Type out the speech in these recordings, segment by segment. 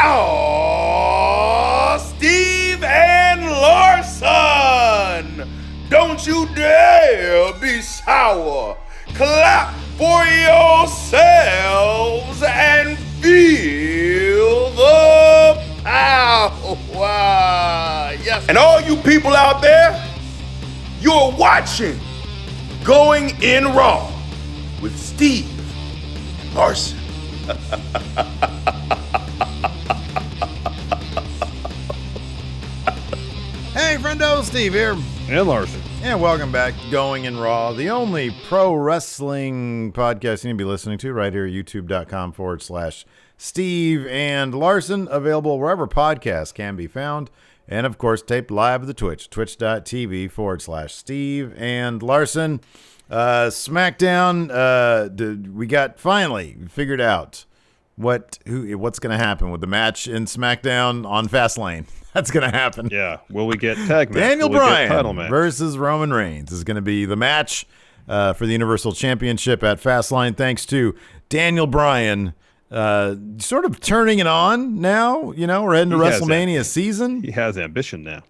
Oh, Steve and Larson! Don't you dare be sour. Clap for yourselves and feel the power. Yes. And all you people out there, you're watching Going In Raw with Steve and Larson. Hey, friendo, Steve here. And Larson. And welcome back to Going In Raw, the only pro wrestling podcast you need to be listening to right here at youtube.com/Steve and Larson, available wherever podcasts can be found. And, of course, taped live at the Twitch, twitch.tv/Steve and Larson. SmackDown, we got finally figured out what's going to happen with the match in SmackDown on Fastlane. That's going to happen. Yeah. Will we get tag match? Daniel Bryan versus Roman Reigns is going to be the match for the Universal Championship at Fastlane, thanks to Daniel Bryan sort of turning it on now. You know, we're heading to WrestleMania season. He has ambition now.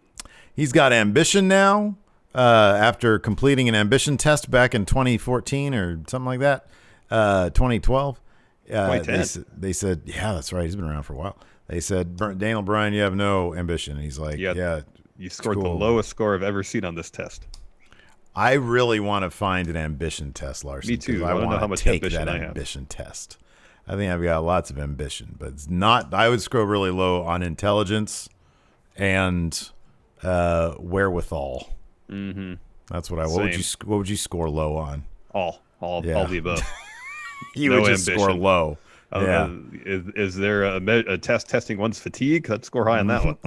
He's got ambition now after completing an ambition test back in 2014 or something like that, 2012. They said, yeah, that's right. He's been around for a while. They said, Daniel Bryan, you have no ambition. And he's like, yeah, you scored the lowest score I've ever seen on this test. I really want to find an ambition test, Larson. Me too. I want to know how much take ambition that I have. ambition test. I think I've got lots of ambition, but it's not. I would score really low on intelligence and wherewithal. Mm-hmm. That's what I. What would you score low on? All the above. You would just score low. Yeah. Is there a test testing one's fatigue? I'd score high on that one.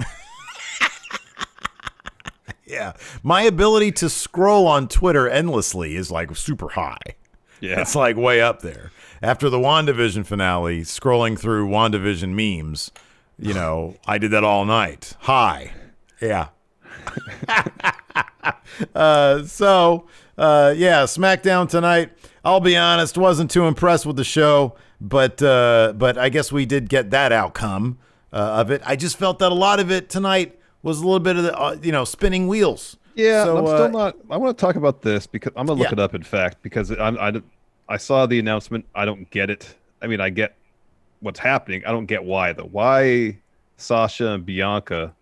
Yeah. My ability to scroll on Twitter endlessly is like super high. Yeah. It's like way up there. After the WandaVision finale, scrolling through WandaVision memes, you know, I did that all night. High. Yeah. SmackDown tonight. I'll be honest, wasn't too impressed with the show, but I guess we did get that outcome of it. I just felt that a lot of it tonight was a little bit of the spinning wheels. Yeah, so, I'm still not. I want to talk about this because I'm gonna look it up. In fact, because I saw the announcement. I don't get it. I mean, I get what's happening. I don't get why though. Why Sasha and Bianca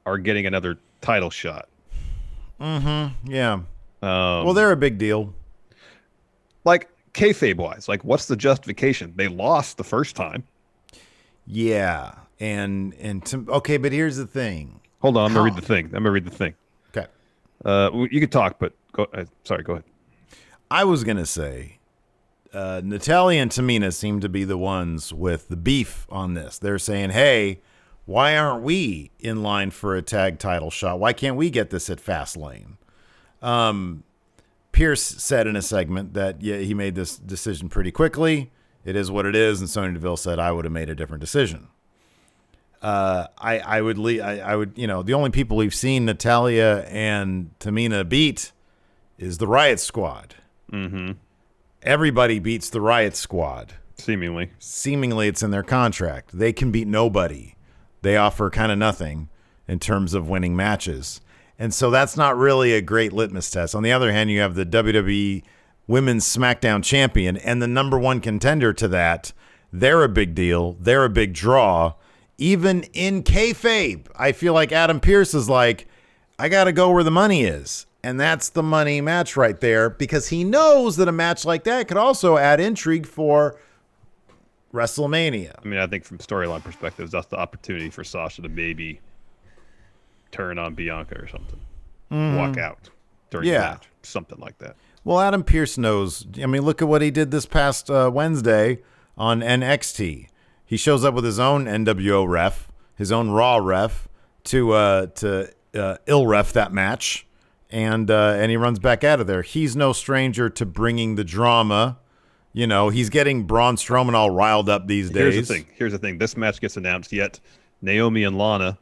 are getting another title shot? Mm-hmm. Yeah. Well, they're a big deal. Like kayfabe wise, like what's the justification? They lost the first time. Yeah, okay, but here's the thing. Hold on, I'm gonna read the thing. Okay. You can talk, but go ahead. I was gonna say, Natalya and Tamina seem to be the ones with the beef on this. They're saying, "Hey, why aren't we in line for a tag title shot? Why can't we get this at Fastlane?" Pierce said in a segment that he made this decision pretty quickly. It is what it is, and Sonya Deville said I would have made a different decision. I would, the only people we've seen Natalya and Tamina beat is the Riot Squad. Mm-hmm. Everybody beats the Riot Squad. Seemingly, it's in their contract. They can beat nobody. They offer kind of nothing in terms of winning matches. And so that's not really a great litmus test. On the other hand, you have the WWE Women's SmackDown champion and the number one contender to that. They're a big deal. They're a big draw. Even in kayfabe, I feel like Adam Pearce is like, I got to go where the money is. And that's the money match right there, because he knows that a match like that could also add intrigue for WrestleMania. I mean, I think from storyline perspectives, that's the opportunity for Sasha to maybe turn on Bianca or something. Walk out during the match. Something like that. Well, Adam Pearce knows. I mean, look at what he did this past Wednesday on NXT. He shows up with his own NWO ref, his own Raw ref, to ill ref that match, and he runs back out of there. He's no stranger to bringing the drama. You know, he's getting Braun Strowman all riled up these days. Here's the thing. This match gets announced, yet Naomi and Lana,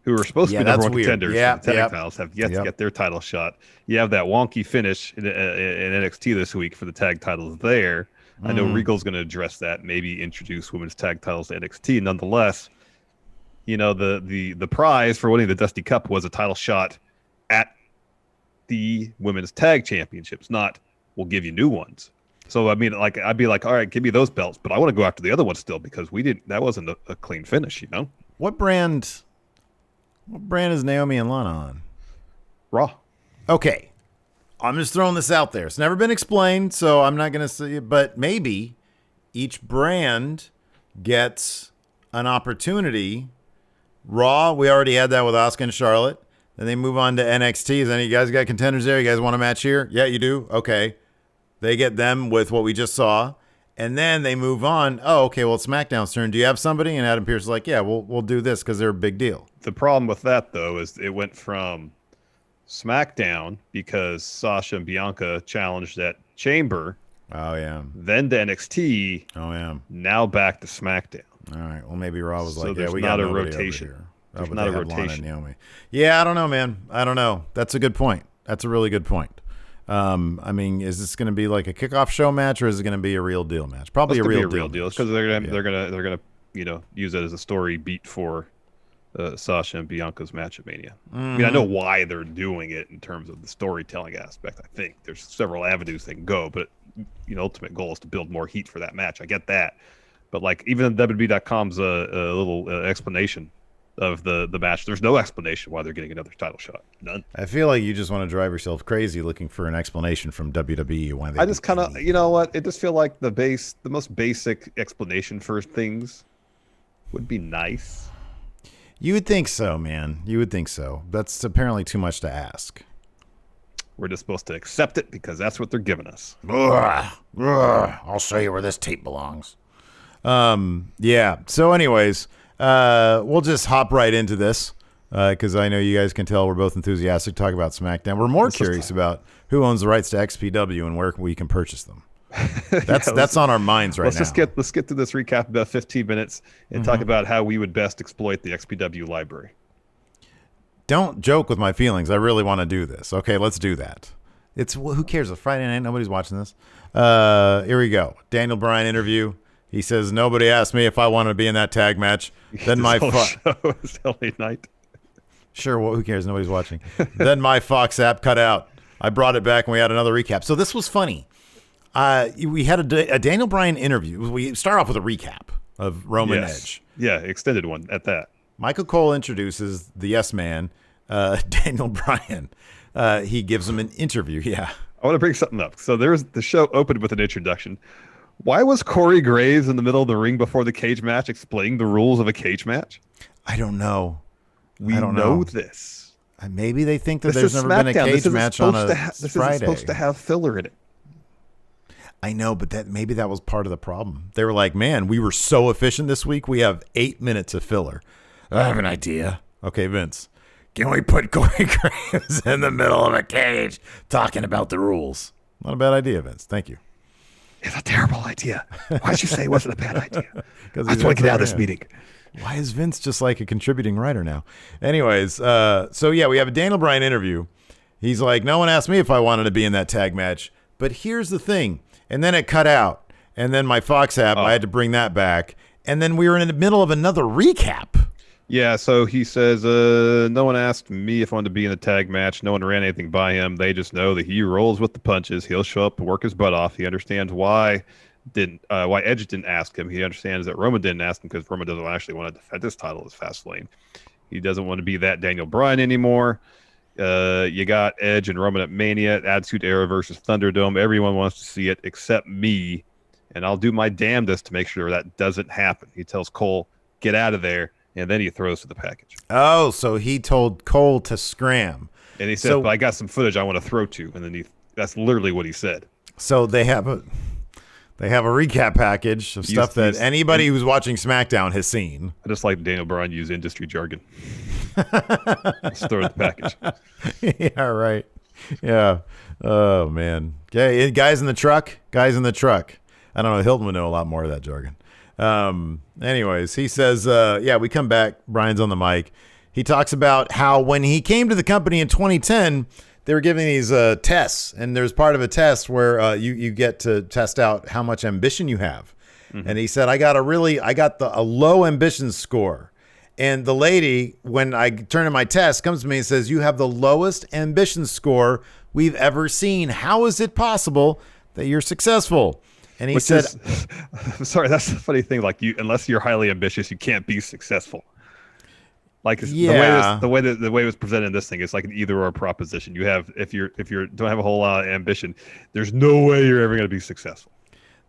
who are supposed to be number one contenders for the tag titles, have yet to get their title shot. You have that wonky finish in NXT this week for the tag titles there. I know Regal's going to address that, maybe introduce women's tag titles to NXT. Nonetheless, the prize for winning the Dusty Cup was a title shot at the Women's Tag Championships, not we'll give you new ones. So I mean, like, I'd be like, all right, give me those belts, but I want to go after the other ones still because that wasn't a clean finish, What brand is Naomi and Lana on? Raw. Okay. I'm just throwing this out there. It's never been explained, so I'm not going to say it, but maybe each brand gets an opportunity. Raw, we already had that with Asuka and Charlotte. Then they move on to NXT. Is any of you guys got contenders there? You guys want a match here? Yeah, you do? Okay. They get them with what we just saw. And then they move on. Oh, okay, well, it's SmackDown's turn. Do you have somebody? And Adam Pearce is like, yeah, we'll do this because they're a big deal. The problem with that, though, is it went from SmackDown because Sasha and Bianca challenged at Chamber. Oh, yeah. Then to NXT. Oh, yeah. Now back to SmackDown. All right. Well, maybe Raw was like, yeah, we not got a nobody rotation. over here. There's but not they a have Lana and rotation. Naomi. Yeah, I don't know, man. I don't know. That's a good point. That's a really good point. I mean, is this going to be like a kickoff show match, or is it going to be a real deal match? Probably a real deal. Because they're gonna use it as a story beat for Sasha and Bianca's match at Mania. I mean, I know why they're doing it in terms of the storytelling aspect. I think there's several avenues they can go, but ultimate goal is to build more heat for that match. I get that, but like even WWE.com's a little explanation of the match. There's no explanation why they're getting another title shot. None. I feel like you just want to drive yourself crazy looking for an explanation from WWE why they. I just kind of, it just feel like the most basic explanation for things would be nice. You would think so, man. You would think so. That's apparently too much to ask. We're just supposed to accept it because that's what they're giving us. I'll show you where this tape belongs. Yeah. So anyways, we'll just hop right into this because I know you guys can tell we're both enthusiastic to talk about SmackDown. We're more curious about who owns the rights to XPW and where we can purchase them. That's on our minds right now. Let's get to this recap about 15 minutes and talk about how we would best exploit the XPW library. Don't joke with my feelings. I really want to do this. Okay, let's do that. Who cares? It's Friday night. Nobody's watching this. Here we go. Daniel Bryan interview. He says, nobody asked me if I wanted to be in that tag match. Then my show is LA Night. Sure, well, who cares? Nobody's watching. Then my Fox app cut out. I brought it back and we had another recap. So this was funny. We had a Daniel Bryan interview. We start off with a recap of Roman Edge. Yeah, extended one at that. Michael Cole introduces the Yes Man, Daniel Bryan. He gives him an interview. Yeah. I want to bring something up. So the show opened with an introduction. Why was Corey Graves in the middle of the ring before the cage match explaining the rules of a cage match? I don't know. We know this. Maybe they think that there's never been a cage match on a Friday. This is supposed to have filler in it. I know, but maybe that was part of the problem. They were like, man, we were so efficient this week. We have 8 minutes of filler. I have an idea. Okay, Vince, can we put Corey Graves in the middle of a cage talking about the rules? Not a bad idea, Vince. Thank you. It's a terrible idea. Why'd you say it wasn't a bad idea? I just want to get out of this meeting. Why is Vince just like a contributing writer now? Anyways, so yeah, we have a Daniel Bryan interview. He's like, no one asked me if I wanted to be in that tag match. But here's the thing. And then it cut out. And then my Fox app, I had to bring that back. And then we were in the middle of another recap. Yeah, so he says, no one asked me if I wanted to be in the tag match. No one ran anything by him. They just know that he rolls with the punches. He'll show up and work his butt off. He understands why Edge didn't ask him. He understands that Roman didn't ask him because Roman doesn't actually want to defend his title as Fastlane. He doesn't want to be that Daniel Bryan anymore. You got Edge and Roman at Mania, Attitude Era versus Thunderdome. Everyone wants to see it except me, and I'll do my damnedest to make sure that doesn't happen. He tells Cole, get out of there. And then he throws to the package. Oh, so he told Cole to scram. And he said, but I got some footage I want to throw to. And then that's literally what he said. So they have a recap package of stuff that anybody who's watching SmackDown has seen. I just like Daniel Bryan use industry jargon. Let's throw the package. Yeah, right. Yeah. Oh, man. Okay, guys in the truck. I don't know. Hilton would know a lot more of that jargon. Anyways, he says, we come back. Brian's on the mic. He talks about how when he came to the company in 2010, they were giving these tests, and there's part of a test where you get to test out how much ambition you have. Mm-hmm. And he said, I got a low ambition score. And the lady, when I turn in my test, comes to me and says, "You have the lowest ambition score we've ever seen. How is it possible that you're successful?" And he said, I'm sorry, that's the funny thing. Like, unless you're highly ambitious, you can't be successful. Like, the way it was presented in this thing, it's like an either or proposition. You have, if you don't have a whole lot of ambition, there's no way you're ever going to be successful.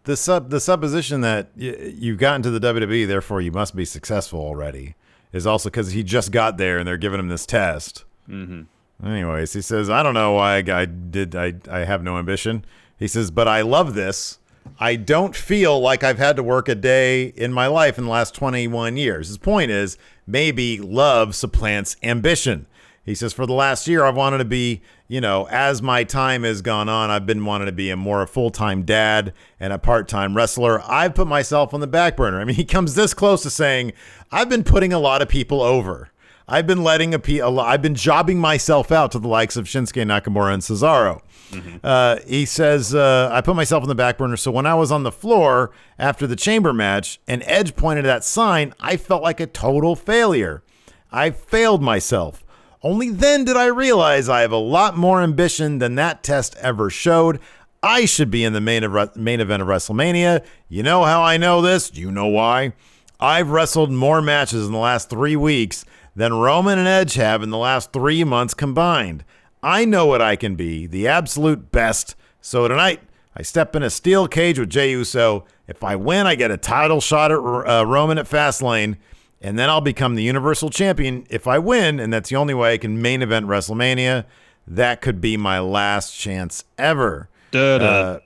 The supposition that you've gotten to the WWE, therefore you must be successful already, is also because he just got there and they're giving him this test. Mm-hmm. Anyways, he says, "I don't know why I have no ambition." He says, "But I love this. I don't feel like I've had to work a day in my life in the last 21 years. His point is maybe love supplants ambition. He says, "For the last year, I've wanted to be, as my time has gone on, I've been wanting to be a full-time dad and a part-time wrestler. I've put myself on the back burner." I mean, he comes this close to saying, "I've been putting a lot of people over. I've been I've been jobbing myself out to the likes of Shinsuke Nakamura and Cesaro." Mm-hmm. He says, "I put myself on the back burner. So when I was on the floor after the chamber match and Edge pointed at that sign, I felt like a total failure. I failed myself. Only then did I realize I have a lot more ambition than that test ever showed. I should be in the main event of WrestleMania. You know how I know this? Do you know why? I've wrestled more matches in the last 3 weeks than Roman and Edge have in the last 3 months combined. I know what I can be, the absolute best. So tonight, I step in a steel cage with Jey Uso. If I win, I get a title shot at Roman at Fastlane, and then I'll become the Universal Champion if I win, and that's the only way I can main event WrestleMania. That could be my last chance ever." Roman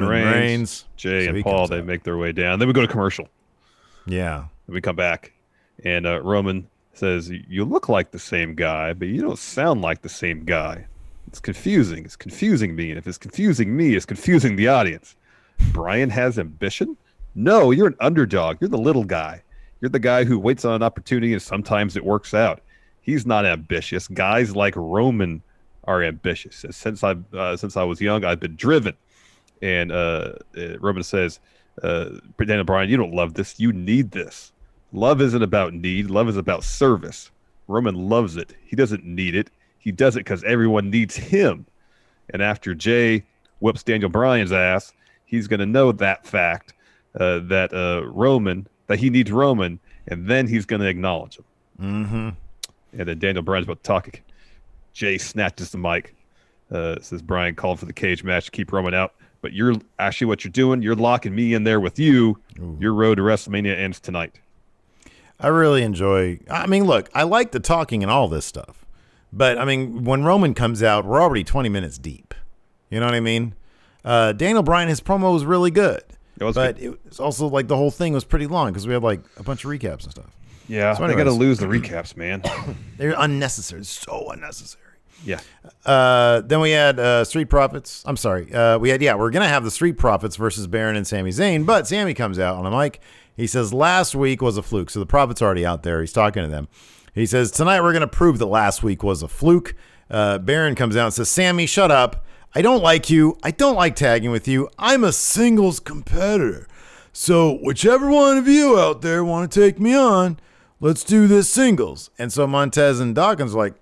Reigns, Jey and Paul, they make their way down. Then we go to commercial. Yeah. Then we come back, and Roman says, "You look like the same guy, but you don't sound like the same guy. It's confusing. It's confusing me. And if it's confusing me, it's confusing the audience. Bryan has ambition? No, you're an underdog. You're the little guy. You're the guy who waits on an opportunity and sometimes it works out. He's not ambitious. Guys like Roman are ambitious. Since I was young, I've been driven." And Roman says, "Daniel Bryan, you don't love this. You need this. Love isn't about need. Love is about service. Roman loves it. He doesn't need it. He does it because everyone needs him." And after Jey whips Daniel Bryan's ass, he's going to know that fact, that he needs Roman, and then he's going to acknowledge him. Mm-hmm. And then Daniel Bryan's about to talk. Jey snatches the mic, says, "Bryan called for the cage match to keep Roman out. But you're actually what you're doing, you're locking me in there with you. Ooh. Your road to WrestleMania ends tonight." I really enjoy. I mean, look, I like the talking and all this stuff. But, I mean, when Roman comes out, we're already 20 minutes deep. You know what I mean? Daniel Bryan, his promo was really good. But it was also like the whole thing was pretty long because we had like a bunch of recaps and stuff. Yeah, so they got to lose the recaps, man. They're unnecessary. So unnecessary. Yeah. Then we had Street Profits. I'm sorry. We're going to have the Street Profits versus Baron and Sami Zayn. But Sami comes out on a mic. He says last week was a fluke. So the Profits are already out there. He's talking to them. He says, "Tonight we're going to prove that last week was a fluke." Baron comes out and says, "Sami, shut up. I don't like you. I don't like tagging with you. I'm a singles competitor. So whichever one of you out there want to take me on, let's do this singles." And so Montez and Dawkins are like,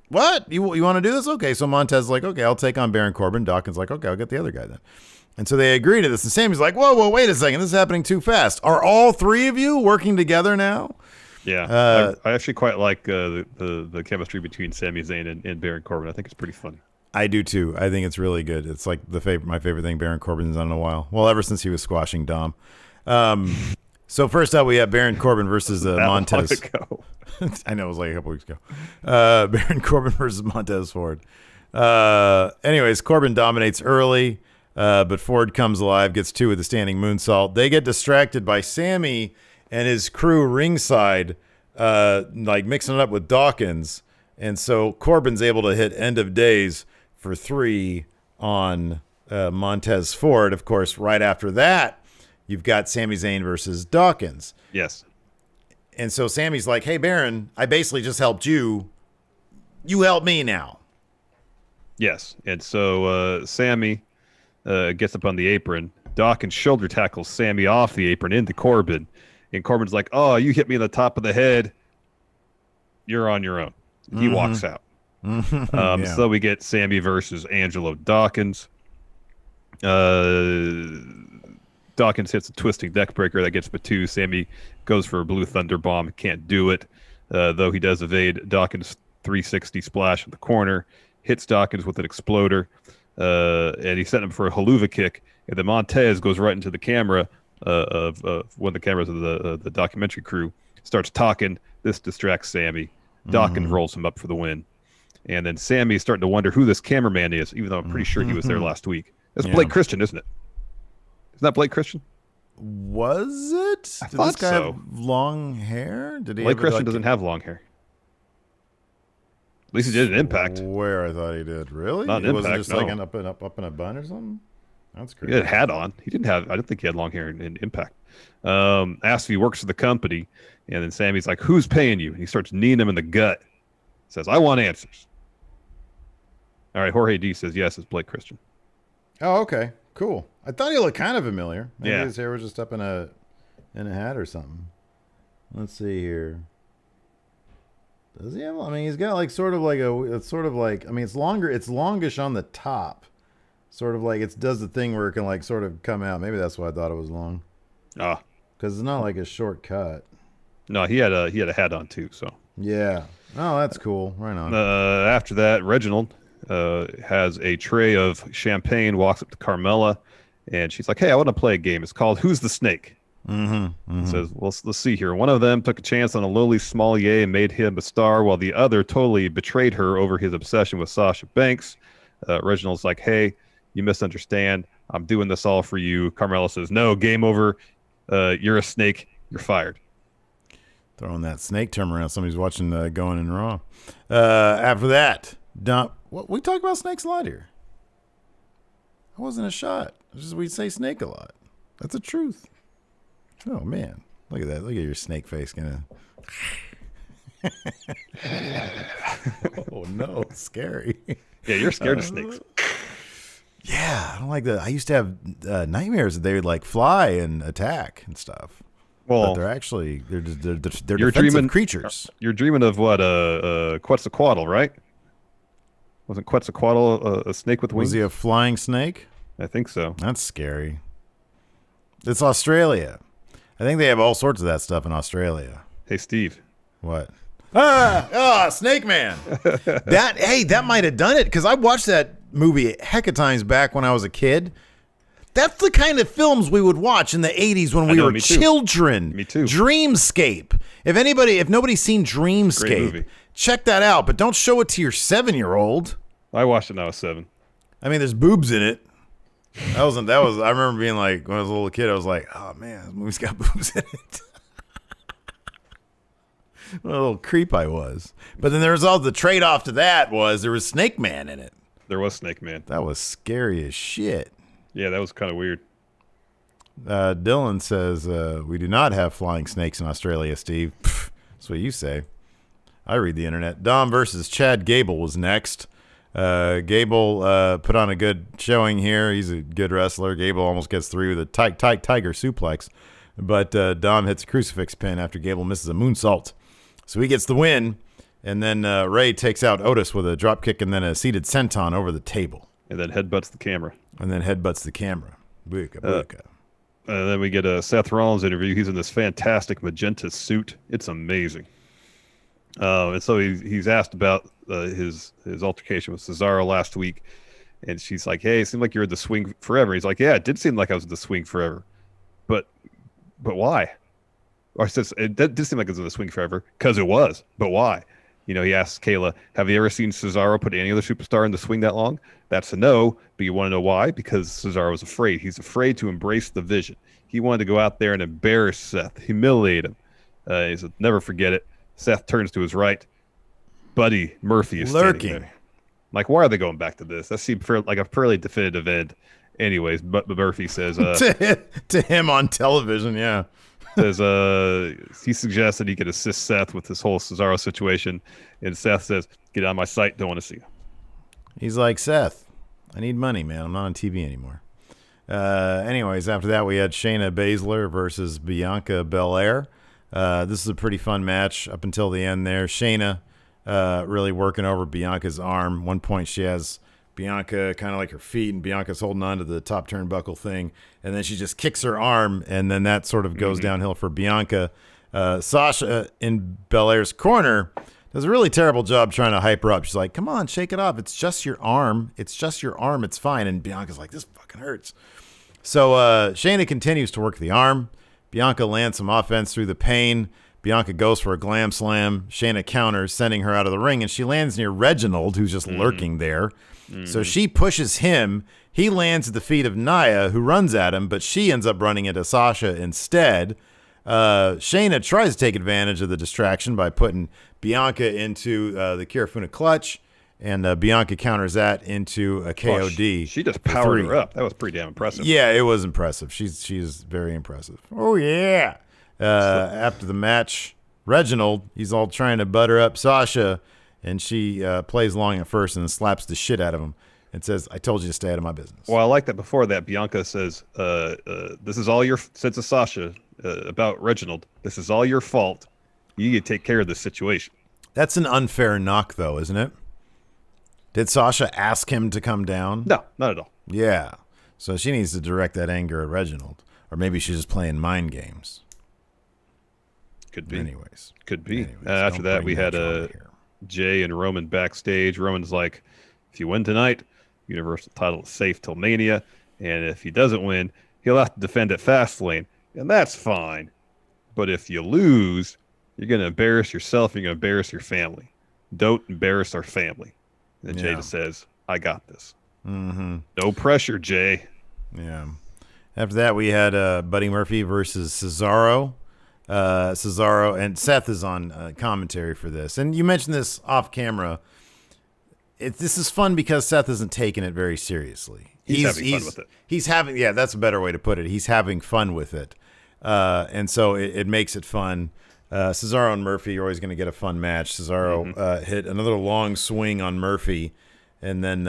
"What? You want to do this? Okay." So Montez is like, "Okay, I'll take on Baron Corbin." Dawkins like, "Okay, I'll get the other guy then." And so they agree to this. And Sami's like, whoa, wait a second. This is happening too fast. Are all three of you working together now? Yeah. I actually quite like the chemistry between Sami Zayn and Baron Corbin. I think it's pretty funny. I do too. I think it's really good. It's like my favorite thing Baron Corbin's done in a while. Well, ever since he was squashing Dom. So first up, we have Baron Corbin versus Montez. I know, it was like a couple weeks ago. Baron Corbin versus Montez Ford. Anyways, Corbin dominates early, but Ford comes alive, gets two with a standing moonsault. They get distracted by Sami and his crew ringside, like mixing it up with Dawkins. And so Corbin's able to hit End of Days for 3 on Montez Ford. Of course, right after that, you've got Sami Zayn versus Dawkins. Yes. And so Sami's like, "Hey, Baron, I basically just helped you. You help me now." Yes. And so Sami gets up on the apron. Dawkins shoulder tackles Sami off the apron into Corbin. And Corbin's like, "Oh, you hit me in the top of the head. You're on your own." He walks out. So we get Sammy versus Angelo Dawkins. Dawkins hits a twisting neck breaker that gets Batu. Sammy goes for a Blue Thunder Bomb. Can't do it, though he does evade Dawkins' 360 splash in the corner. Hits Dawkins with an exploder, and he sent him for a haluva kick. And then Montez goes right into the camera of one of the cameras of the documentary crew, starts talking. This distracts Sammy. Dawkins rolls him up for the win. And then Sammy's starting to wonder who this cameraman is, even though I'm pretty sure he was there last week. That's Blake Christian, isn't it? Isn't that Blake Christian? Was it? I Did thought this guy so. have long hair? Did he? Blake Christian doesn't have long hair. At least he did an Impact. Where I thought he did. Really? Not an it wasn't Impact, just like no. an up in a bun or something? That's He crazy. had a hat on. He didn't have. I don't think he had long hair in Impact. Asks if he works for the company, and then Sammy's like, "Who's paying you?" And he starts kneeing him in the gut. Says, "I want answers." All right, Jorge D says yes. It's Blake Christian. Oh, okay. Cool. I thought he looked kind of familiar. Maybe Yeah. his hair was just up in a hat or something. Let's see here. Does he have? I mean, he's got like sort of like it's sort of like, I mean, it's longer. It's longish on the top. Sort of like it does the thing where it can like sort of come out. Maybe that's why I thought it was long. Ah, Because it's not like a short cut. no, he had a hat on too. So Yeah. Oh, that's cool. Right on. after that, Reginald has a tray of champagne. Walks up to Carmella, and she's like, "Hey, I want to play a game. It's called Who's the Snake?" Says, "Well, let's see here. One of them took a chance on a lowly sommelier and made him a star, while the other totally betrayed her over his obsession with Sasha Banks." Reginald's like, "Hey, you misunderstand. I'm doing this all for you." Carmella says, "No, game over. You're a snake. You're fired." Throwing that snake term around. Somebody's watching Going in Raw. After that, what we talk about snakes a lot here. That wasn't a shot. It's just we say snake a lot. That's the truth. Oh man, look at that. Look at your snake face, gonna. Oh no, it's scary. Yeah, you're scared of snakes. Yeah, I don't like that. I used to have nightmares that they would like fly and attack and stuff. Well, But they're actually they're you're defensive dreaming creatures. You're dreaming of what? Quetzalcoatl, right? Wasn't Quetzalcoatl a snake with wings? Was he a flying snake? I think so. That's scary. It's Australia. I think they have all sorts of that stuff in Australia. Hey, Steve. What? Snake Man. That might have done it because I watched that movie a heck of times back when I was a kid. That's the kind of films we would watch in the 80s when we were me too. children. Me too. Dreamscape. If nobody's seen Great Dreamscape, movie. check that out, but don't show it to your 7-year-old. I watched it when I was 7. I mean, there's boobs in it. I remember being like, when I was a little kid, I was like, oh man, this movie's got boobs in it. What a little creep I was. But then there was all the trade-off to that was there was Snake Man in it. There was Snake Man. That was scary as shit. Yeah, that was kind of weird. Dylan says, we do not have flying snakes in Australia, Steve. Pff, that's what you say. I read the internet. Dom versus Chad Gable was next. Gable put on a good showing here. He's a good wrestler. Gable almost gets through the tiger suplex. But Dom hits a crucifix pin after Gable misses a moonsault. So he gets the win. And then Ray takes out Otis with a dropkick and then a seated senton over the table. And then headbutts the camera. And then headbutts the camera. Booka, booka. Then we get a Seth Rollins interview. He's in this fantastic magenta suit. It's amazing. And so he's asked about his altercation with Cesaro last week. And she's like, hey, it seemed like you were in the swing forever. He's like, yeah, it did seem like I was in the swing forever. But why? Or says it did seem like it was in the swing forever because it was. But why? You know, he asks Kayla, have you ever seen Cesaro put any other superstar in the swing that long? That's a no, but you want to know why? Because Cesaro was afraid. He's afraid to embrace the vision. He wanted to go out there and embarrass Seth, humiliate him. He said, never forget it. Seth turns to his right. Buddy Murphy is lurking. standing there. Like, why are they going back to this? That seemed like a fairly definitive end. Anyways, but Murphy says... to him on television, yeah. Says he suggests that he could assist Seth with this whole Cesaro situation, and Seth says, "Get out of my sight. Don't want to see you." He's like, Seth, I need money, man. I'm not on TV anymore. Anyways, after that, we had Shayna Baszler versus Bianca Belair. This is a pretty fun match up until the end there. Shayna really working over Bianca's arm. One point she has Bianca kind of like her feet, and Bianca's holding on to the top turnbuckle thing, and then she just kicks her arm, and then that sort of goes downhill for Bianca. Sasha in Belair's corner does a really terrible job trying to hype her up. She's like, come on, shake it off. It's just your arm. It's just your arm. It's fine. And Bianca's like, this fucking hurts. So Shayna continues to work the arm. Bianca lands some offense through the pain. Bianca goes for a glam slam. Shayna counters, sending her out of the ring, and she lands near Reginald, who's just lurking there. So she pushes him. He lands at the feet of Nia, who runs at him, but she ends up running into Sasha instead. Shayna tries to take advantage of the distraction by putting Bianca into the Kirifuna clutch, and Bianca counters that into a KOD. She just powered her up. That was pretty damn impressive. Yeah, it was impressive. She's very impressive. Oh, yeah. After the match, Reginald, he's all trying to butter up Sasha, and she plays along at first and then slaps the shit out of him and says, I told you to stay out of my business. Well, I like that before that. Bianca says, this is all your, since it's Sasha, about Reginald, this is all your fault. You need to take care of this situation. That's an unfair knock, though, isn't it? Did Sasha ask him to come down? No, not at all. Yeah. So she needs to direct that anger at Reginald. Or maybe she's just playing mind games. Could be. Anyways. Could be. Anyways, After that, we had Jey and Roman backstage. Roman's like, if you win tonight, Universal title is safe till Mania. And if he doesn't win, he'll have to defend at Fastlane. And that's fine. But if you lose, you're going to embarrass yourself. You're going to embarrass your family. Don't embarrass our family. And Jey just says, I got this. No pressure, Jey. Yeah. After that, we had Buddy Murphy versus Cesaro. Cesaro and Seth is on commentary for this. And you mentioned this off camera. This is fun because Seth isn't taking it very seriously. He's having fun with it. He's having, yeah, that's a better way to put it. He's having fun with it. And so it makes it fun. Cesaro and Murphy are always going to get a fun match. Cesaro hit another long swing on Murphy. And then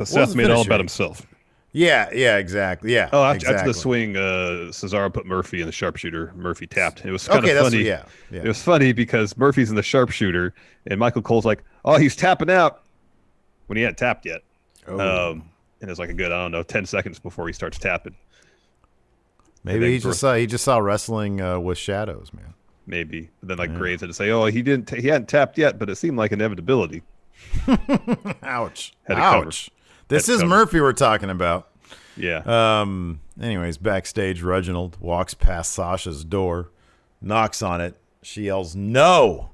Seth made it all about himself. Yeah, exactly. Yeah. Oh, exactly. After the swing, Cesaro put Murphy in the sharpshooter. Murphy tapped. It was kind of funny. It was funny because Murphy's in the sharpshooter, and Michael Cole's like, "Oh, he's tapping out," when he hadn't tapped yet. And it's like a good, 10 seconds before he starts tapping. Maybe he just saw wrestling with shadows, man. Maybe. But then Graves had to say, "Oh, he hadn't tapped yet," but it seemed like inevitability. Ouch. Cover. This is Murphy we're talking about. Yeah. Anyways, backstage, Reginald walks past Sasha's door, knocks on it. She yells, "No!"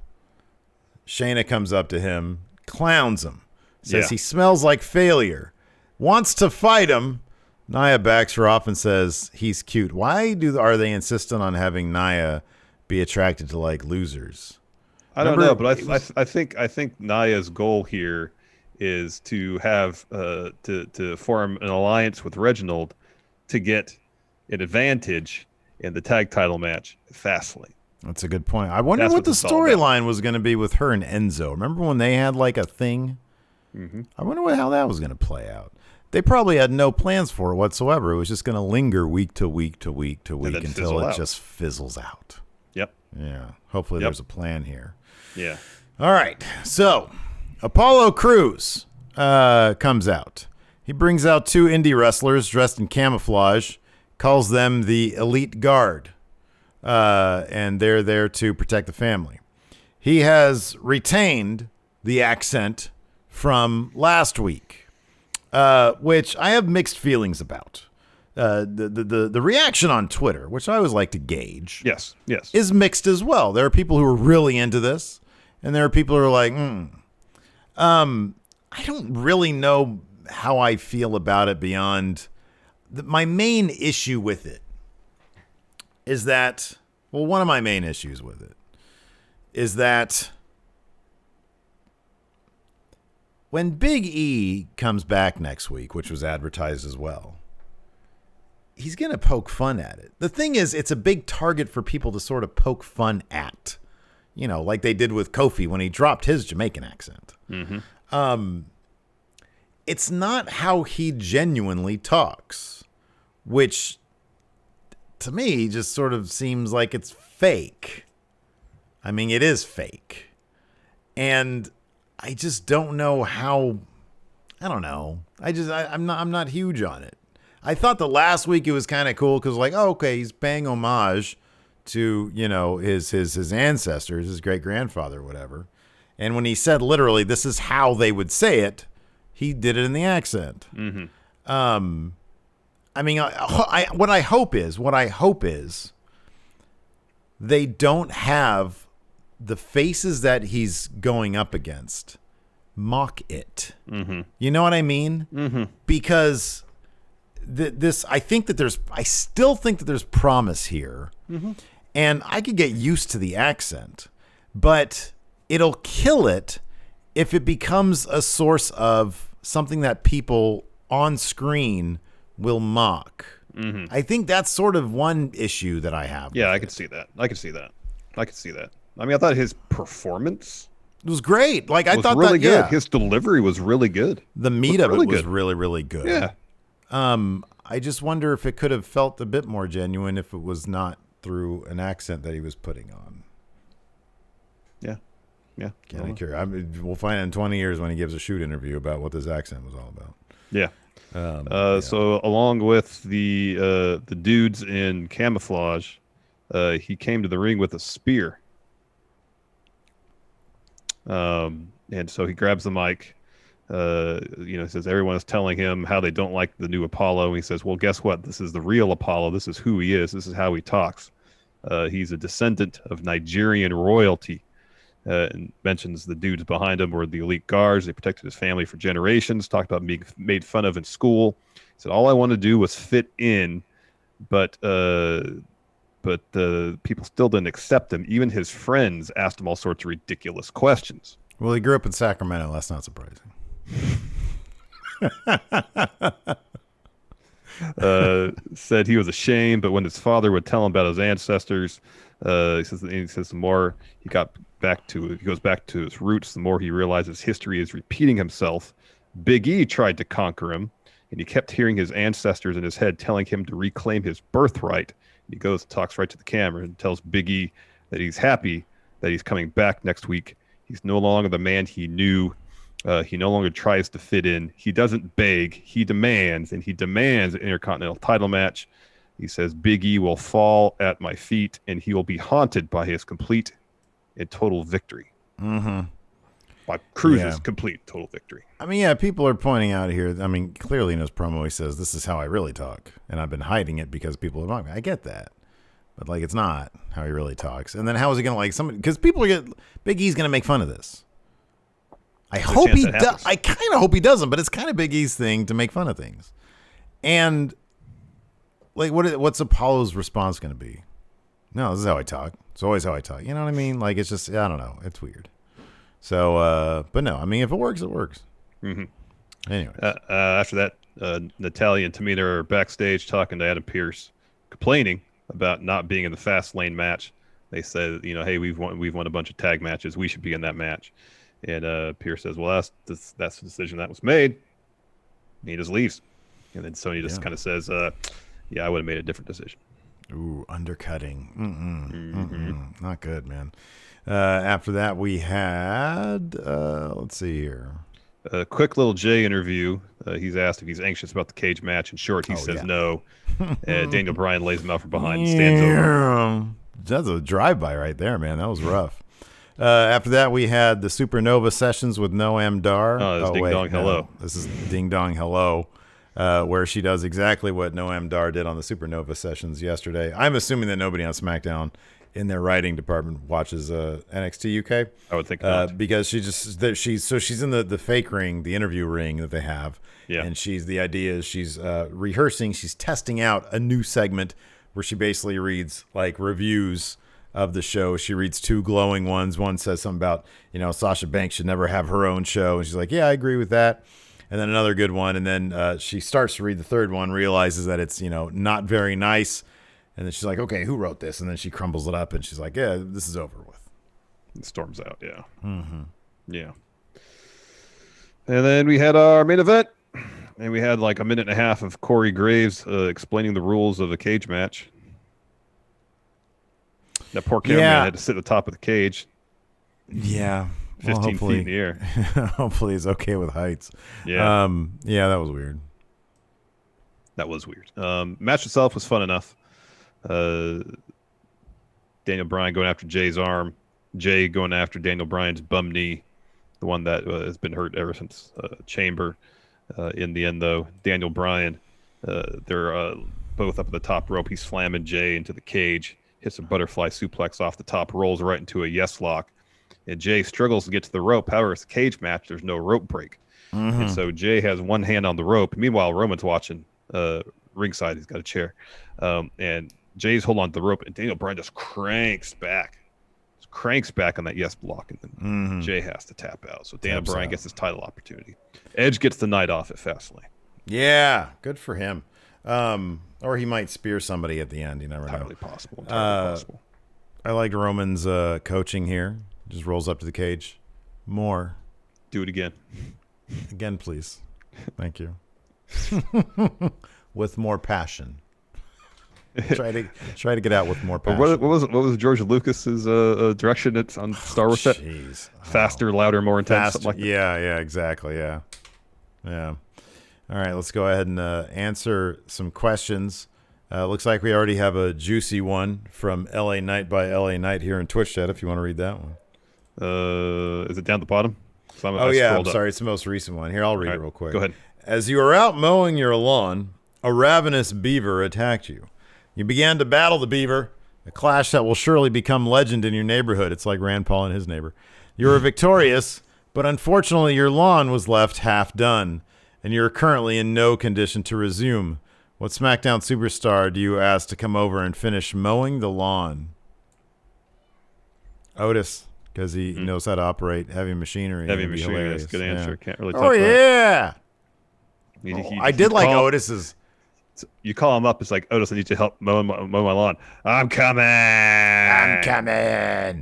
Shayna comes up to him, clowns him, says he smells like failure, wants to fight him. Nia backs her off and says he's cute. Why are they insistent on having Nia be attracted to like losers? I don't know, but I think Nia's goal here is to have to form an alliance with Reginald to get an advantage in the tag title match at Fastlane. That's a good point. I wonder what the storyline was going to be with her and Enzo. Remember when they had like a thing? I wonder how that was going to play out. They probably had no plans for it whatsoever. It was just going to linger week to week to week to week until it just fizzles out. Yep. Yeah. Hopefully there's a plan here. Yeah. All right. So Apollo Crews comes out. He brings out two indie wrestlers dressed in camouflage, calls them the Elite Guard, and they're there to protect the family. He has retained the accent from last week, which I have mixed feelings about. The reaction on Twitter, which I always like to gauge, yes, is mixed as well. There are people who are really into this, and there are people who are like, I don't really know how I feel about it beyond my main issue with it is that, well, one of my main issues with it is that when Big E comes back next week, which was advertised as well, he's going to poke fun at it. The thing is, it's a big target for people to sort of poke fun at, you know, like they did with Kofi when he dropped his Jamaican accent. It's not how he genuinely talks which to me just sort of seems like it's fake. I mean, it is fake. And I just don't know how. I don't know. I'm not huge on it. I thought the last week it was kind of cool because, like, oh, okay, he's paying homage to, you know, his ancestors, his great grandfather, whatever. And when he said literally, this is how they would say it, he did it in the accent. Mm-hmm. I mean, what I hope is they don't have the faces that he's going up against mock it. Mm-hmm. You know what I mean? Mm-hmm. Because I still think that there's promise here, mm-hmm. and I could get used to the accent, but it'll kill it if it becomes a source of something that people on screen will mock. Mm-hmm. I think that's sort of one issue that I have. Yeah, I could see that. I mean, I thought his performance was great. Like I thought really that, good. Yeah. His delivery was really good. The meat of it was really, really good. Yeah. I just wonder if it could have felt a bit more genuine if it was not through an accent that he was putting on. Yeah. Yeah. Kind of curious. We'll find out in 20 years when he gives a shoot interview about what this accent was all about. Yeah. Yeah. So along with the dudes in camouflage, he came to the ring with a spear. And so he grabs the mic. He says everyone is telling him how they don't like the new Apollo. And he says, well, guess what? This is the real Apollo. This is who he is. This is how he talks. He's a descendant of Nigerian royalty. And mentions the dudes behind him were the elite guards. They protected his family for generations. Talked about being made fun of in school. He said, all I wanted to do was fit in, but the people still didn't accept him. Even his friends asked him all sorts of ridiculous questions. Well, he grew up in Sacramento. That's not surprising. Said he was ashamed, but when his father would tell him about his ancestors, he says the more he goes back to his roots, the more he realizes history is repeating himself. Big E tried to conquer him, and he kept hearing his ancestors in his head telling him to reclaim his birthright. He goes and talks right to the camera and tells Big E that he's happy that he's coming back next week. He's no longer the man he knew. He no longer tries to fit in. He doesn't beg. He demands, and he demands an Intercontinental title match. He says, Big E will fall at my feet, and he will be haunted by his complete and total victory. Mm-hmm. By Cruz's complete total victory. I mean, yeah, people are pointing out here. I mean, clearly in his promo, he says, this is how I really talk. And I've been hiding it because people are mocking me. I get that. But, like, it's not how he really talks. And then how is he going to, like, somebody, because people are going to, Big E's going to make fun of this. I hope he does. I kind of hope he doesn't, but it's kind of Big E's thing to make fun of things. And, like, what's Apollo's response going to be? No, this is how I talk. It's always how I talk. You know what I mean? Like, it's just, I don't know. It's weird. So, but no, I mean, if it works, it works. Mm-hmm. Anyway. After that, Natalya and Tamina are backstage talking to Adam Pearce, complaining about not being in the Fastlane match. They said, hey, we've won a bunch of tag matches. We should be in that match. And Pearce says, well, that's the decision that was made. And he just leaves. And then Sonya just kind of says, I would have made a different decision. Ooh, undercutting. Not good, man. After that, we had, let's see here. A quick little Jey interview. He's asked if he's anxious about the cage match. In short, he says no. Daniel Bryan lays him out from behind and stands over. That's a drive-by right there, man. That was rough. After that, we had the Supernova sessions with Noam Dar. This is Ding Dong Hello. This is Ding Dong Hello, where she does exactly what Noam Dar did on the Supernova sessions yesterday. I'm assuming that nobody on SmackDown in their writing department watches NXT UK. I would think not. Because she's in the fake ring, the interview ring that they have. Yeah. And the idea is she's rehearsing, she's testing out a new segment where she basically reads like reviews of the show. She reads two glowing ones. One says something about, Sasha Banks should never have her own show. And she's like, yeah, I agree with that. And then another good one. And then she starts to read the third one, realizes that it's, not very nice. And then she's like, okay, who wrote this? And then she crumbles it up and she's like, yeah, this is over with. It storms out, yeah. Mm-hmm. Yeah. And then we had our main event. And we had like a minute and a half of Corey Graves explaining the rules of a cage match. That poor cameraman had to sit at the top of the cage. Yeah. 15 feet in the air. Hopefully he's okay with heights. Yeah. Yeah, that was weird. That was weird. Match itself was fun enough. Daniel Bryan going after Jay's arm. Jay going after Daniel Bryan's bum knee, the one that has been hurt ever since Chamber. In the end, though, Daniel Bryan, they're both up at the top rope. He's slamming Jay into the cage, hits a butterfly suplex off the top, rolls right into a yes lock. And Jay struggles to get to the rope. However, it's a cage match. There's no rope break. And so Jay has one hand on the rope. Meanwhile, Roman's watching ringside. He's got a chair. And Jay's holding on to the rope, and Daniel Bryan just cranks back on that yes block, and then Jay has to tap out. So Daniel Bryan gets his title opportunity. Edge gets the night off at Fastlane. Yeah, good for him. Or he might spear somebody at the end. You never know. Entirely possible. I liked Roman's coaching here. Just rolls up to the cage. More. Do it again. Again, please. Thank you. With more passion. Try to get out with more passion. What was George Lucas's direction? It's on Star Wars set. Jeez. Faster, louder, more intense. Something like that. Yeah, exactly. Yeah. All right, let's go ahead and answer some questions. Looks like we already have a juicy one from LA Knight by LA Knight here in Twitch chat. If you want to read that one. Is it down at the bottom? I'm sorry. It's the most recent one. Here, I'll read it real quick. Go ahead. As you were out mowing your lawn, a ravenous beaver attacked you. You began to battle the beaver, a clash that will surely become legend in your neighborhood. It's like Rand Paul and his neighbor. You were victorious, but unfortunately your lawn was left half done, and you're currently in no condition to resume. What SmackDown superstar do you ask to come over and finish mowing the lawn? Otis, because he knows how to operate heavy machinery. Heavy machinery, that's a good answer. Yeah. Can't really talk about that. I did like Otis's. You call him up. It's like, Otis, I need you to help mow my lawn. I'm coming.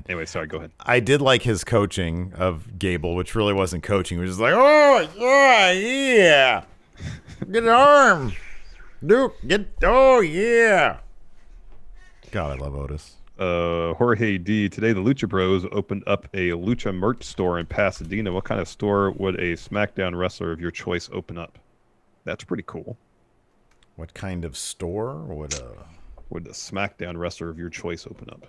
Anyway, sorry. Go ahead. I did like his coaching of Gable, which really wasn't coaching. It was just like, oh yeah, get an arm, Duke. Oh yeah. God, I love Otis. Jorge D. Today, the Lucha Bros opened up a Lucha merch store in Pasadena. What kind of store would a SmackDown wrestler of your choice open up? That's pretty cool. What kind of store would a SmackDown wrestler of your choice open up?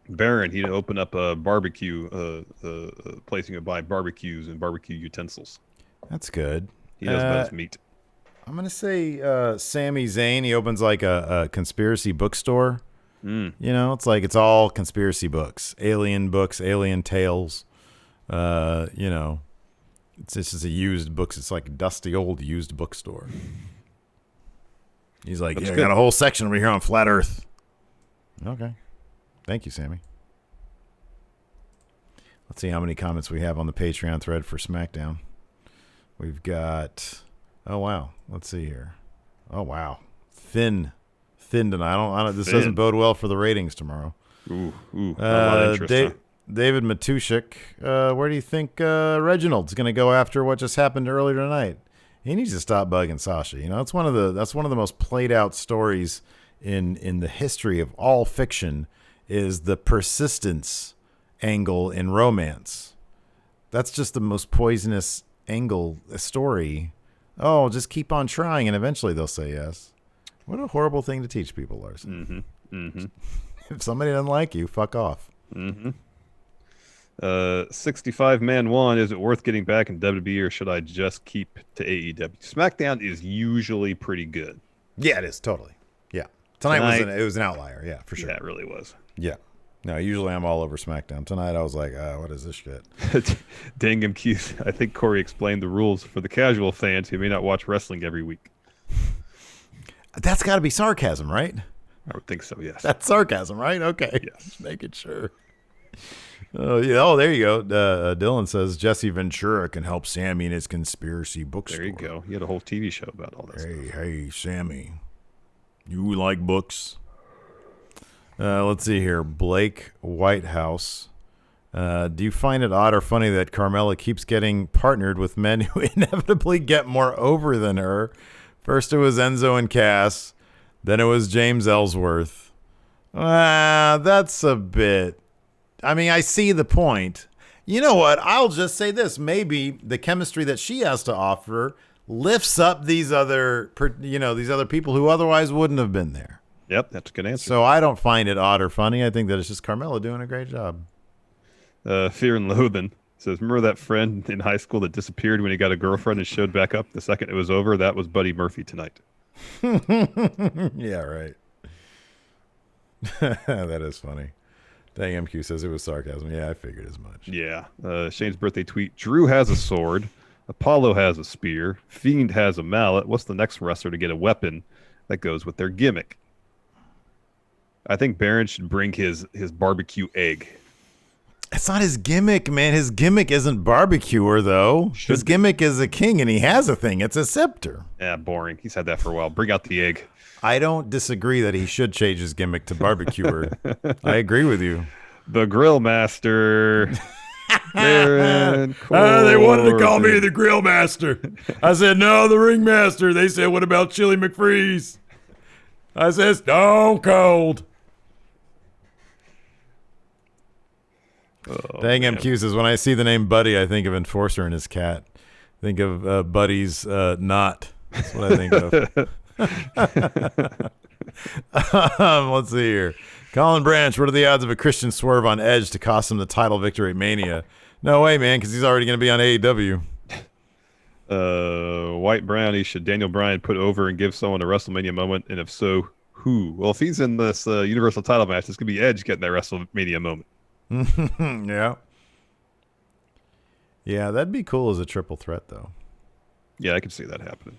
Baron, he'd open up a barbecue, place you could buy barbecues and barbecue utensils. That's good. He knows about his meat. I'm gonna say Sami Zayn. He opens like a conspiracy bookstore. You know, it's all conspiracy books, alien tales. You know. This is a used books. It's like a dusty old used bookstore. He's like, I got a whole section over here on flat Earth. Okay. Thank you, Sammy. Let's see how many comments we have on the Patreon thread for SmackDown. We've got, oh, wow. Let's see here. Oh, wow. Thin tonight. I don't. This doesn't bode well for the ratings tomorrow. A lot of interest, David Matushik, where do you think Reginald's going to go after what just happened earlier tonight? He needs to stop bugging Sasha. You know, that's one of the most played out stories in the history of all fiction is the persistence angle in romance. That's just the most poisonous story. Oh, just keep on trying and eventually they'll say yes. What a horrible thing to teach people, Larson. If somebody doesn't like you, fuck off. 65-man one. Is it worth getting back in WWE or should I just keep to AEW? SmackDown is usually pretty good. Yeah, it is totally. Yeah, tonight was an outlier. Yeah, for sure. Yeah, it really was. Yeah. No, usually I'm all over SmackDown. Tonight I was like, what is this shit? Dangum Keith. I think Corey explained the rules for the casual fans who may not watch wrestling every week. That's got to be sarcasm, right? I would think so. Yes. That's sarcasm, right? Okay. Yes. Just making sure. Oh, yeah. Oh, there you go. Dylan says Jesse Ventura can help Sammy in his conspiracy bookstore. There you go. He had a whole TV show about all this. Hey, Sammy. You like books? Let's see here. Blake Whitehouse. Do you find it odd or funny that Carmella keeps getting partnered with men who inevitably get more over than her? First it was Enzo and Cass, then it was James Ellsworth. That's a bit... I mean, I see the point. You know what? I'll just say this. Maybe the chemistry that she has to offer lifts up these other people who otherwise wouldn't have been there. Yep, that's a good answer. So I don't find it odd or funny. I think that it's just Carmella doing a great job. Fear and Loathing says, remember that friend in high school that disappeared when he got a girlfriend and showed back up the second it was over? That was Buddy Murphy tonight. Yeah, right. That is funny. Dang, MQ says it was sarcasm. Yeah, I figured as much. Yeah. Shane's birthday tweet. Drew has a sword. Apollo has a spear. Fiend has a mallet. What's the next wrestler to get a weapon that goes with their gimmick? I think Baron should bring his barbecue egg. It's not his gimmick, man. His gimmick isn't barbecuer, though. His gimmick is a king, and he has a thing. It's a scepter. Yeah, boring. He's had that for a while. Bring out the egg. I don't disagree that he should change his gimmick to barbecuer. I agree with you. The Grill Master. Baron They wanted to call me the Grill Master. I said, no, the Ring Master. They said, what about Chili McFreeze? I said, Stone Cold. Dang, MQ says, when I see the name Buddy, I think of Enforcer and his cat. Think of Buddy's knot. That's what I think of. Let's see here. Colin Branch, what are the odds of a Christian swerve on Edge to cost him the title victory at Mania? No way, man, because he's already going to be on AEW. White Brownie, should Daniel Bryan put over and give someone a WrestleMania moment? And if so, who? Well, if he's in this Universal title match, it's going to be Edge getting that WrestleMania moment. Yeah. Yeah, that'd be cool as a triple threat, though. Yeah, I could see that happening.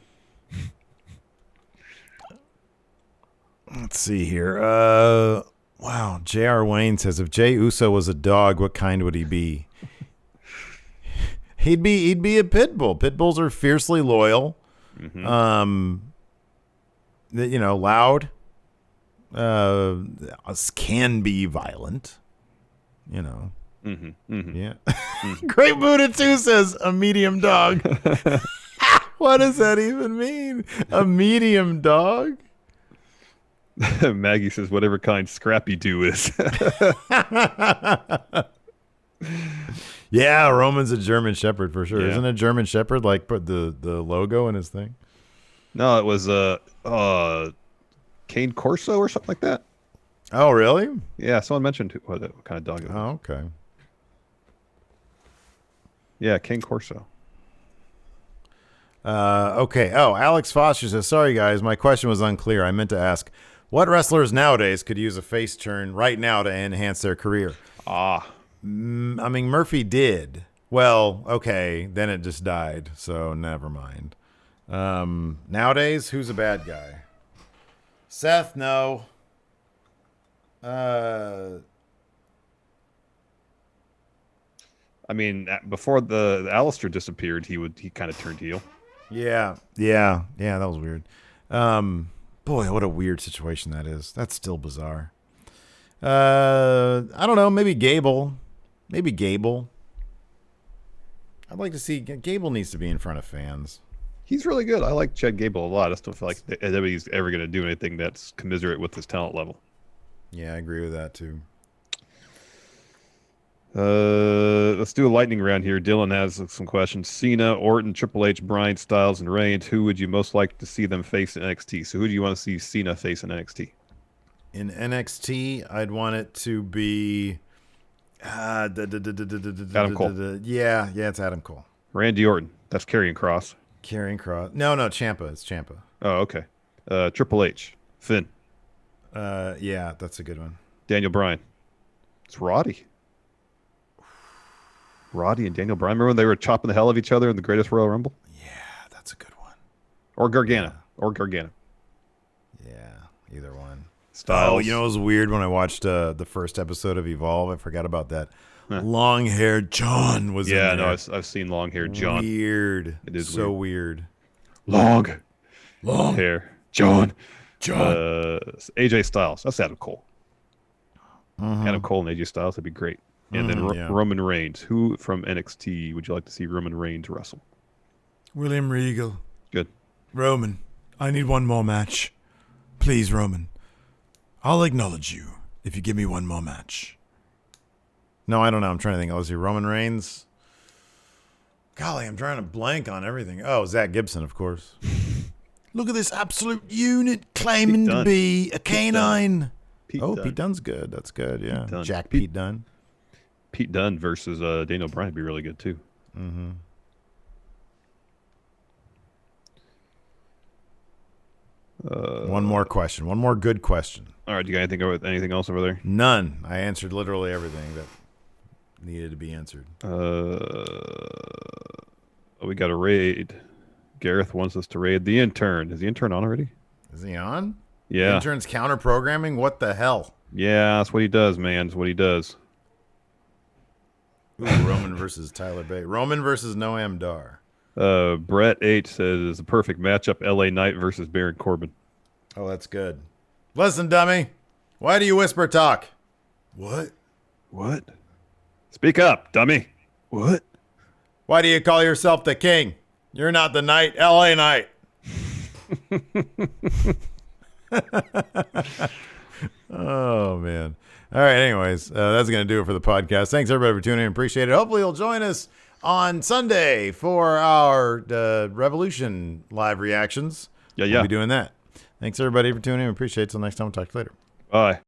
Let's see here. Wow, J.R. Wayne says, if Jey Uso was a dog, what kind would he be? He'd be a pit bull. Pit bulls are fiercely loyal. Mm-hmm. Loud. Can be violent. Mm-hmm. Mm-hmm. Yeah. Mm-hmm. Great Buddha too says a medium dog. What does that even mean? A medium dog? Maggie says whatever kind Scrappy Doo is. Yeah, Roman's a German Shepherd for sure. Yeah. Isn't a German Shepherd like put the logo in his thing? No, it was Cane Corso or something like that. Oh, really? Yeah, someone mentioned what kind of dog it was. Oh, okay. Yeah, Cane Corso. Okay. Oh, Alex Foster says, sorry, guys. My question was unclear. I meant to ask, what wrestlers nowadays could use a face turn right now to enhance their career? I mean, Murphy did. Well, okay. Then it just died. So never mind. Nowadays, who's a bad guy? Seth, no. I mean, before the Alistair disappeared, he kind of turned heel. Yeah, that was weird. Boy, what a weird situation that is. That's still bizarre. I don't know, maybe Gable. I'd like to see Gable needs to be in front of fans. He's really good. I like Chad Gable a lot. I just don't feel like anybody's ever going to do anything that's commiserate with his talent level. Yeah, I agree with that too. Let's do a lightning round here. Dylan has some questions. Cena, Orton, Triple H, Bryan, Styles, and Reigns. Who would you most like to see them face in NXT? So who do you want to see Cena face in NXT? In NXT, I'd want it to be Adam Cole. Yeah, it's Adam Cole. Randy Orton. That's Karrion Kross. No, Ciampa. It's Ciampa. Oh, okay. Triple H. Finn. Yeah, that's a good one. Daniel Bryan. It's Roddy and Daniel Bryan. Remember when they were chopping the hell of each other in the Greatest Royal Rumble? Yeah, that's a good one. Or Gargano. Yeah, either one. Styles. Oh, it was weird when I watched the first episode of Evolve. I forgot about that. Long-haired John was in there. Yeah, no, I've seen long-haired John. Weird. It is so weird. Long hair. John. AJ Styles. That's Adam Cole. Mm-hmm. Adam Cole and AJ Styles would be great. And then Roman Reigns. Who from NXT would you like to see Roman Reigns wrestle? William Regal. Good. Roman, I need one more match. Please, Roman. I'll acknowledge you if you give me one more match. No, I don't know. I'm trying to think. Let's see. Roman Reigns. Golly, I'm trying to blank on everything. Oh, Zach Gibson, of course. Look at this absolute unit claiming to be a canine. Pete Dunne's good. That's good, yeah. Pete Dunne. Pete Dunne versus Daniel Bryan would be really good, too. Mm-hmm. One more question. One more good question. All right, you got anything else over there? None. I answered literally everything that needed to be answered. We got a raid. Gareth wants us to raid the intern. Is the intern on already? Is he on? Yeah. The intern's counter-programming? What the hell? Yeah, that's what he does, man. That's what he does. Ooh, Roman versus Tyler Bate. Roman versus Noam Dar. Brett H says it's a perfect matchup. LA Knight versus Baron Corbin. Oh, that's good. Listen, dummy. Why do you whisper talk? What? Speak up, dummy. What? Why do you call yourself the king? You're not the knight. LA Knight. Oh, man. All right, anyways, that's going to do it for the podcast. Thanks, everybody, for tuning in. Appreciate it. Hopefully, you'll join us on Sunday for our Revolution live reactions. Yeah. We'll be doing that. Thanks, everybody, for tuning in. Appreciate it. Till next time. We'll talk to you later. Bye.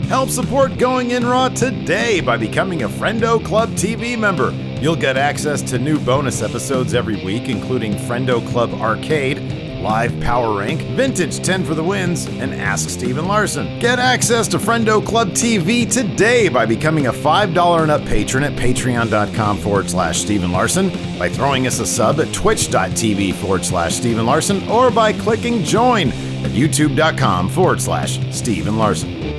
Help support Going In Raw today by becoming a Friendo Club TV member. You'll get access to new bonus episodes every week, including Friendo Club Arcade, Live Power Rank, Vintage 10 for the Wins, and Ask Steven Larson. Get access to Friendo Club TV today by becoming a $5 and up patron at patreon.com/Steven Larson, by throwing us a sub at twitch.tv/Steven Larson, or by clicking join at youtube.com/Steven Larson.